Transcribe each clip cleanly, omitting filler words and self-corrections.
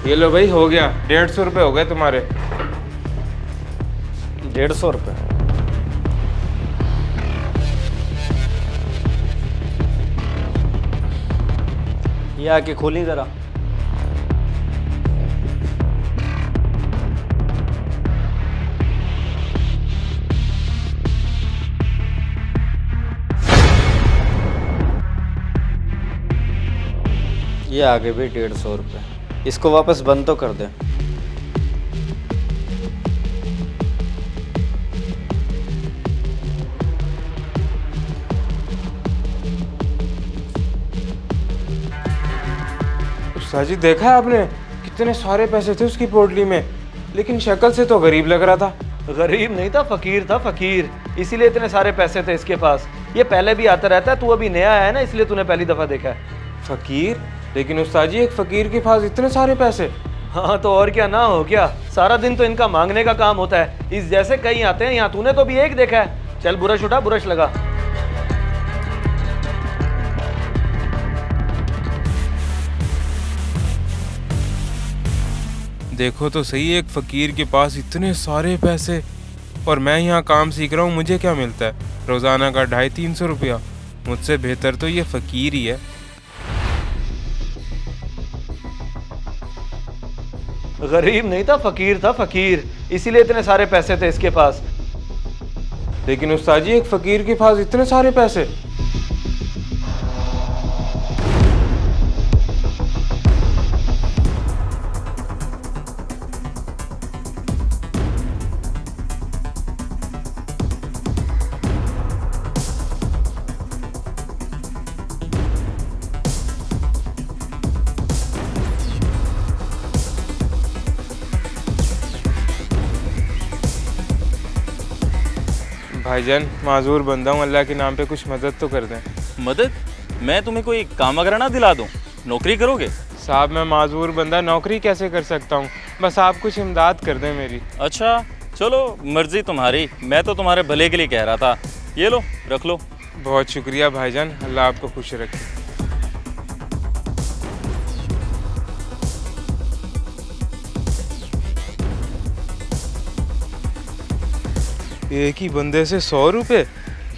ये लो भाई, हो गया। 150 रुपये हो गए तुम्हारे। 150 रुपये? ये आके खोली जरा। ये आगे भी 150 रुपये। इसको वापस बंद तो कर दे। उस्ताद जी, देखा है आपने कितने सारे पैसे थे उसकी पोटली में, लेकिन शक्ल से तो गरीब लग रहा था। गरीब नहीं था, फकीर था, फकीर। इसीलिए इतने सारे पैसे थे इसके पास। ये पहले भी आता रहता है, तू अभी नया आया है ना, इसलिए तूने पहली दफा देखा है। फकीर? लेकिन उस्ताद जी, एक फकीर के पास इतने सारे पैसे? हाँ तो और क्या, ना हो क्या? सारा दिन तो इनका मांगने का काम होता है। इस जैसे कई आते हैं यहाँ, तूने तो भी एक देखा है। चल बुरश उठा, बुरश लगा। देखो तो सही, एक फकीर के पास इतने सारे पैसे, और मैं यहाँ काम सीख रहा हूँ। मुझे क्या मिलता है? रोजाना का 250-300 रुपया। मुझसे बेहतर तो ये फकीर ही है। गरीब नहीं था, फकीर था, फकीर। इसीलिए इतने सारे पैसे थे इसके पास। लेकिन उस्ताद जी, एक फकीर के पास इतने सारे पैसे? भाईजान, माजूर बंदा हूँ, अल्लाह के नाम पे कुछ मदद तो कर दें। मदद? मैं तुम्हें कोई काम वगैरह ना दिला दूं? नौकरी करोगे? साहब, मैं माजूर बंदा नौकरी कैसे कर सकता हूँ? बस आप कुछ इमदाद कर दें मेरी। अच्छा चलो, मर्जी तुम्हारी। मैं तो तुम्हारे भले के लिए कह रहा था। ये लो, रख लो। बहुत शुक्रिया भाईजान, अल्लाह आपको खुश रखे। एक ही बंदे से 100 रुपये?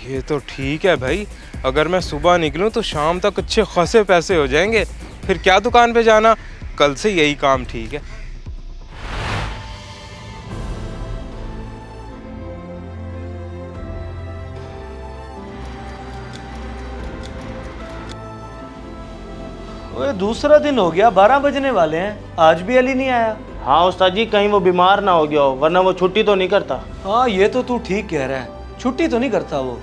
ये तो ठीक है भाई। अगर मैं सुबह निकलूं तो शाम तक अच्छे खासे पैसे हो जाएंगे। फिर क्या दुकान पे जाना, कल से यही काम ठीक है। ओए, दूसरा दिन हो गया, 12 बजने वाले हैं, आज भी अली नहीं आया। हाँ उस्ताद जी, कहीं वो बीमार ना हो गया हो, वरना वो छुट्टी तो नहीं करता। हाँ ये तो तू ठीक कह रहा है, छुट्टी तो नहीं करता वो।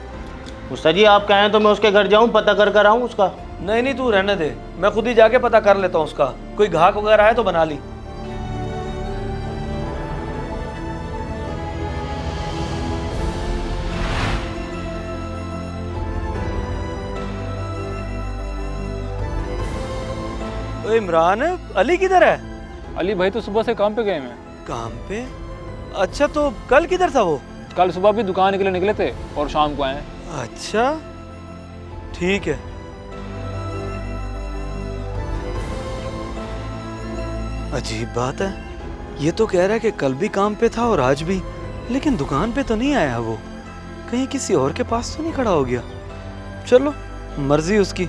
उस्ताद जी, आप कहें तो मैं उसके घर जाऊं, पता कर कर आऊं उसका। नहीं नहीं, तू रहने दे, मैं खुद ही जाके पता कर लेता हूँ उसका। कोई घाक वगैरह है तो बना ली। ओए इमरान, अली किधर है? अली भाई तो सुबह से काम पे गए हैं। काम पे? अच्छा, तो कल किधर था वो? कल सुबह भी दुकान के लिए निकले थे और शाम को आए। अच्छा ठीक है। अजीब बात है, ये तो कह रहा है कि कल भी काम पे था और आज भी, लेकिन दुकान पे तो नहीं आया वो। कहीं किसी और के पास तो नहीं खड़ा हो गया। चलो, मर्जी उसकी।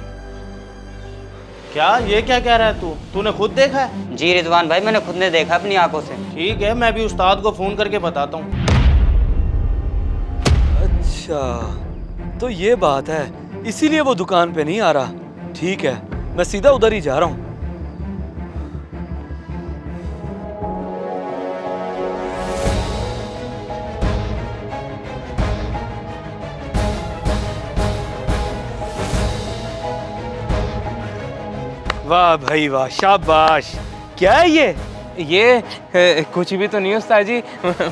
क्या ये क्या कह रहा है तू? तूने खुद देखा है? जी रिजवान भाई, मैंने खुद ने देखा अपनी आंखों से। ठीक है, मैं भी उस्ताद को फोन करके बताता हूँ। अच्छा तो ये बात है, इसीलिए वो दुकान पे नहीं आ रहा। ठीक है, मैं सीधा उधर ही जा रहा हूँ। वाह भाई वाह, शाबाश। क्या है ये? ये कुछ भी तो नहीं उस्ताद जी,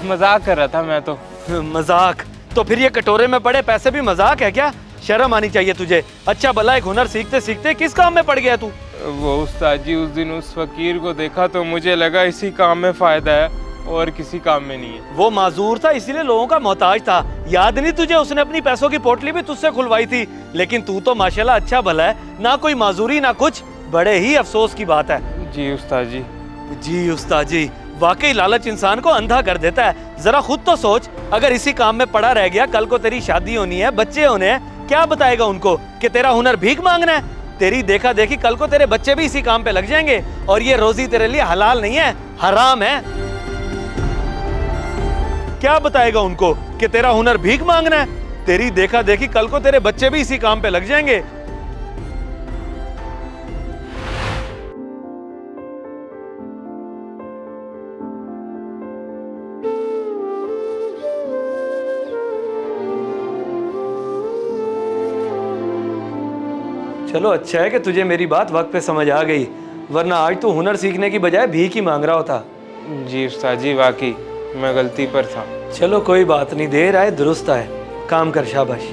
मजाक कर रहा था मैं तो। मजाक? तो फिर ये कटोरे में पड़े पैसे भी मजाक है क्या? शर्म आनी चाहिए तुझे। अच्छा भला एक हुनर सीखते सीखते किस काम में पड़ गया तू? वो उस्ताद जी, उस दिन उस फकीर को देखा तो मुझे लगा इसी काम में फायदा है और किसी काम में नहीं है। वो माजूर था, इसीलिए लोगों का मोहताज था। याद नहीं तुझे, उसने अपनी पैसों की पोटली भी तुझसे खुलवाई थी। लेकिन तू तो माशाल्लाह अच्छा भला है, ना कोई माजूरी ना कुछ। बड़े ही अफसोस की बात है। जी उस्ताद जी। जी उस्ताद जी, वाकई लालच इंसान को अंधा कर देता है। जरा खुद तो सोच, अगर इसी काम में पड़ा रह गया, कल को तेरी शादी होनी है, बच्चे होने हैं, क्या बताएगा उनको कि तेरा हुनर भीख मांगना है? तेरी देखा देखी कल को तेरे बच्चे भी इसी काम पे लग जाएंगे और ये रोजी तेरे लिए हलाल नहीं है, हराम है। क्या बताएगा उनको कि तेरा हुनर भीख मांगना है? तेरी देखा देखी कल को तेरे बच्चे भी इसी काम पे लग जाएंगे। चलो अच्छा है कि तुझे मेरी बात वक्त पे समझ आ गई, वरना आज तू हुनर सीखने की बजाय भीख ही मांग रहा होता। जी उस्ताद जी, वाकई मैं गलती पर था। चलो कोई बात नहीं, देर आए दुरुस्त आए। काम कर, शाबाश।